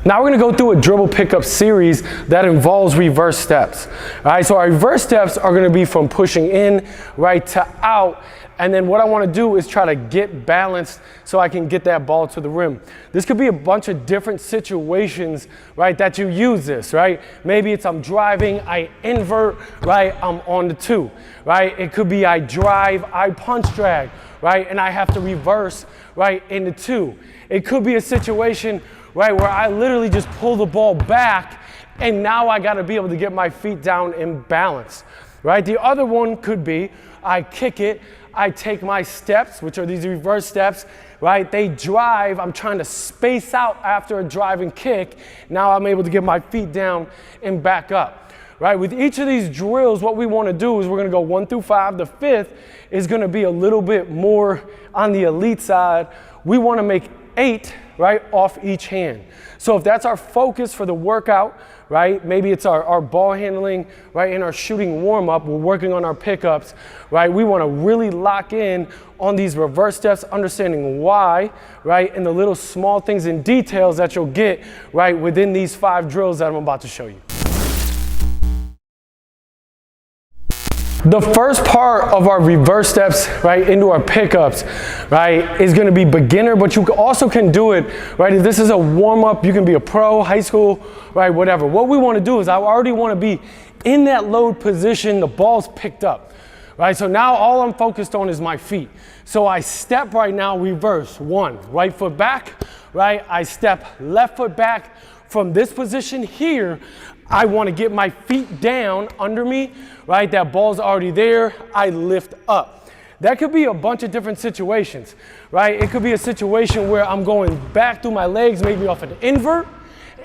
Now we're gonna go through a dribble pickup series that involves reverse steps. All right, so our reverse steps are gonna be from pushing in, right, to out, and then what I wanna do is try to get balanced so I can get that ball to the rim. This could be a bunch of different situations, right, that you use this, right? Maybe it's I'm driving, I invert, right, I'm on the 2, right? It could be I drive, I punch drag, right, and I have to reverse, right, into 2. It could be a situation, right, where I literally just pull the ball back and now I gotta be able to get my feet down in balance, right? The other one could be I kick it, I take my steps, which are these reverse steps, right? They drive, I'm trying to space out after a drive and kick. Now I'm able to get my feet down and back up, right? With each of these drills, what we wanna do is we're gonna go 1 through 5. The 5th is gonna be a little bit more on the elite side. We wanna make 8, right, off each hand. So if that's our focus for the workout, right, maybe it's our ball handling, right, in our shooting warm-up, we're working on our pickups, right, we want to really lock in on these reverse steps, understanding why, right, and the little small things and details that you'll get, right, within these 5 drills that I'm about to show you. The first part of our reverse steps, right, into our pickups, right, is going to be beginner, but you also can do it, right, if this is a warm-up, you can be a pro, high school, right, whatever. What we want to do is I already want to be in that load position, the ball's picked up, right, so now all I'm focused on is my feet. So I step right now, reverse, 1, right foot back, right, I step left foot back. From this position here, I want to get my feet down under me, right? That ball's already there. I lift up. That could be a bunch of different situations, right? It could be a situation where I'm going back through my legs, maybe off an invert,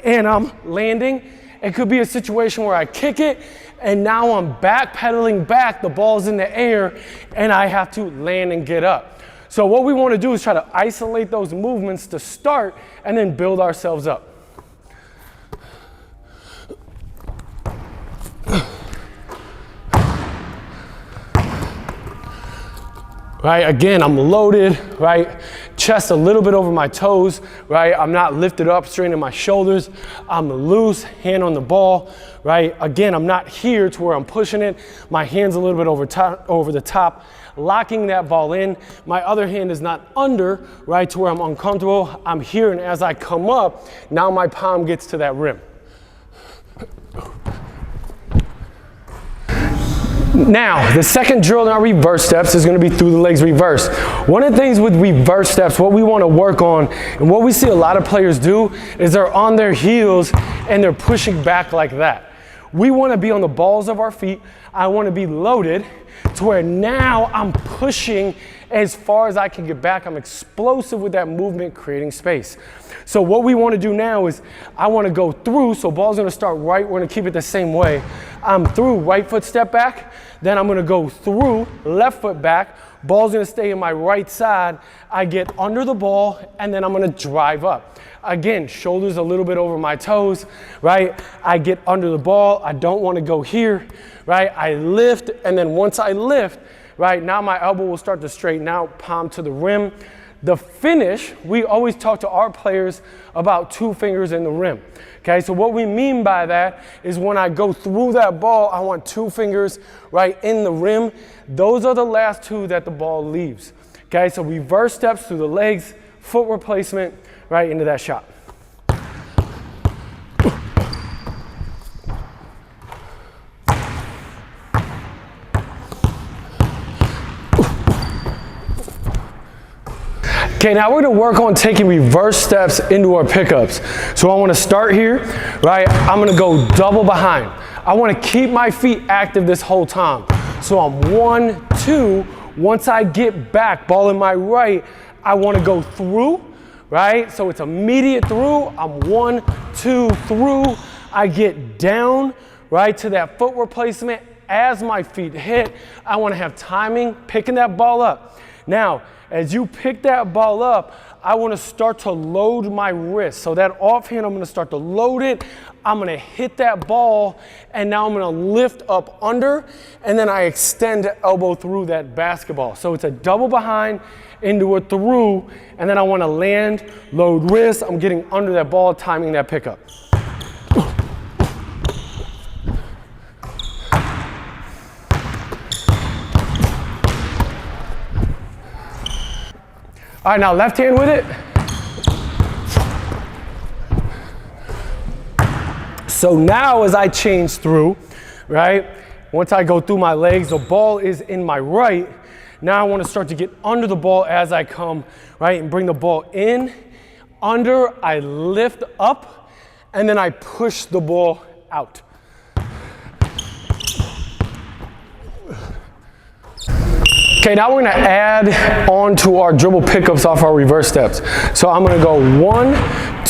and I'm landing. It could be a situation where I kick it, and now I'm backpedaling back. The ball's in the air, and I have to land and get up. So what we want to do is try to isolate those movements to start, and then build ourselves up. Right, again, I'm loaded, right? Chest a little bit over my toes, right? I'm not lifted up, straightening my shoulders. I'm loose, hand on the ball, right? Again, I'm not here to where I'm pushing it. My hand's a little bit over the top, locking that ball in. My other hand is not under, right, to where I'm uncomfortable. I'm here, and as I come up, now my palm gets to that rim. Now, the second drill in our reverse steps is going to be through the legs reverse. One of the things with reverse steps, what we want to work on, and what we see a lot of players do, is they're on their heels and they're pushing back like that. We want to be on the balls of our feet. I want to be loaded to where now I'm pushing as far as I can get back. I'm explosive with that movement, creating space. So what we want to do now is I want to go through, so ball's going to start right, we're going to keep it the same way. I'm through right foot step back, then I'm going to go through left foot back, ball's going to stay in my right side, I get under the ball, and then I'm going to drive up. Again, shoulders a little bit over my toes, right? I get under the ball, I don't want to go here, right? I lift, and then once I lift, right, now my elbow will start to straighten out, palm to the rim. The finish, we always talk to our players about 2 fingers in the rim. Okay, so what we mean by that is when I go through that ball, I want 2 fingers right in the rim. Those are the last 2 that the ball leaves. Okay, so reverse steps through the legs, foot replacement, right into that shot. Okay, now we're gonna work on taking reverse steps into our pickups. So I wanna start here, right? I'm gonna go double behind. I wanna keep my feet active this whole time. So I'm 1, 2, once I get back, ball in my right, I wanna go through, right? So it's immediate through, I'm 1, 2, through, I get down, right, to that foot replacement. As my feet hit, I wanna have timing, picking that ball up. Now, as you pick that ball up, I want to start to load my wrist. So that offhand, I'm going to start to load it. I'm going to hit that ball, and now I'm going to lift up under, and then I extend the elbow through that basketball. So it's a double behind into a through, and then I want to land, load wrist. I'm getting under that ball, timing that pickup. All right, now left hand with it. So now as I change through, right, once I go through my legs, the ball is in my right. Now I want to start to get under the ball as I come, right, and bring the ball in, under, I lift up, and then I push the ball out. Okay, now we're gonna add on to our dribble pickups off our reverse steps. So I'm gonna go 1,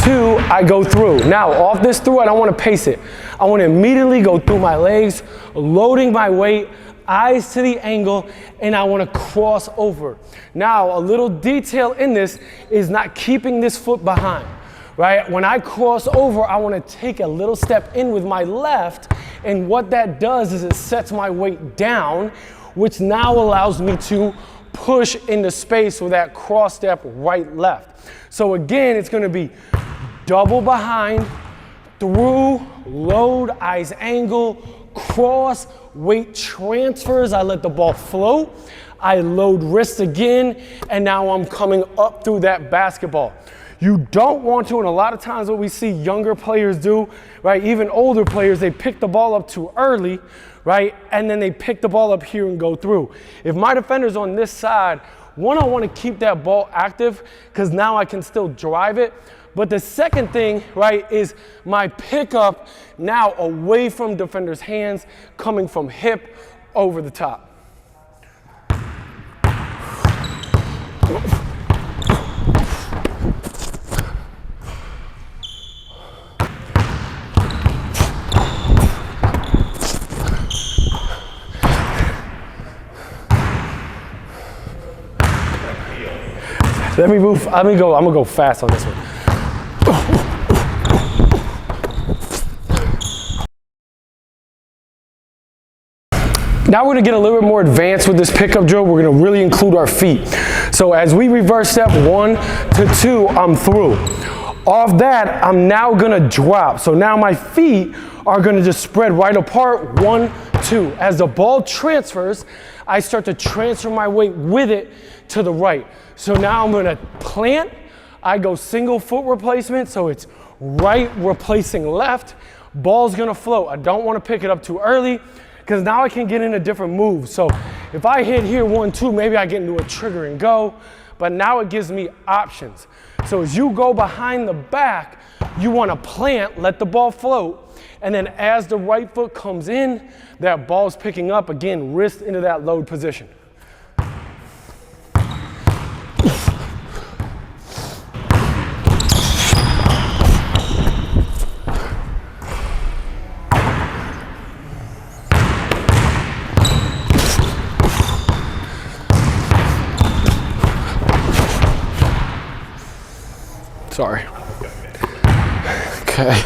2, I go through. Now off this through, I don't wanna pace it. I wanna immediately go through my legs, loading my weight, eyes to the angle, and I wanna cross over. Now a little detail in this is not keeping this foot behind, right? When I cross over, I wanna take a little step in with my left, and what that does is it sets my weight down, which now allows me to push into space with that cross step right left. So again, it's gonna be double behind, through, load, eyes angle, cross, weight transfers, I let the ball float, I load wrist again, and now I'm coming up through that basketball. You don't want to, and a lot of times what we see younger players do, right, even older players, they pick the ball up too early, right, and then they pick the ball up here and go through. If my defender's on this side, one, I want to keep that ball active because now I can still drive it. But the second thing, right, is my pickup now away from defender's hands, coming from hip over the top. Let me move, I'm gonna go fast on this one. Now we're gonna get a little bit more advanced with this pickup drill. We're gonna really include our feet. So as we reverse step 1 to 2, I'm through. Off that, I'm now gonna drop. So now my feet are gonna just spread right apart, 1, 2. As the ball transfers, I start to transfer my weight with it to the right. So now I'm gonna plant, I go single foot replacement, so it's right replacing left, ball's gonna float. I don't wanna pick it up too early, because now I can get in a different move. So if I hit here 1, 2, maybe I get into a trigger and go, but now it gives me options. So as you go behind the back, you wanna plant, let the ball float, and then as the right foot comes in, that ball's picking up, again, wrist into that load position. Sorry. Okay.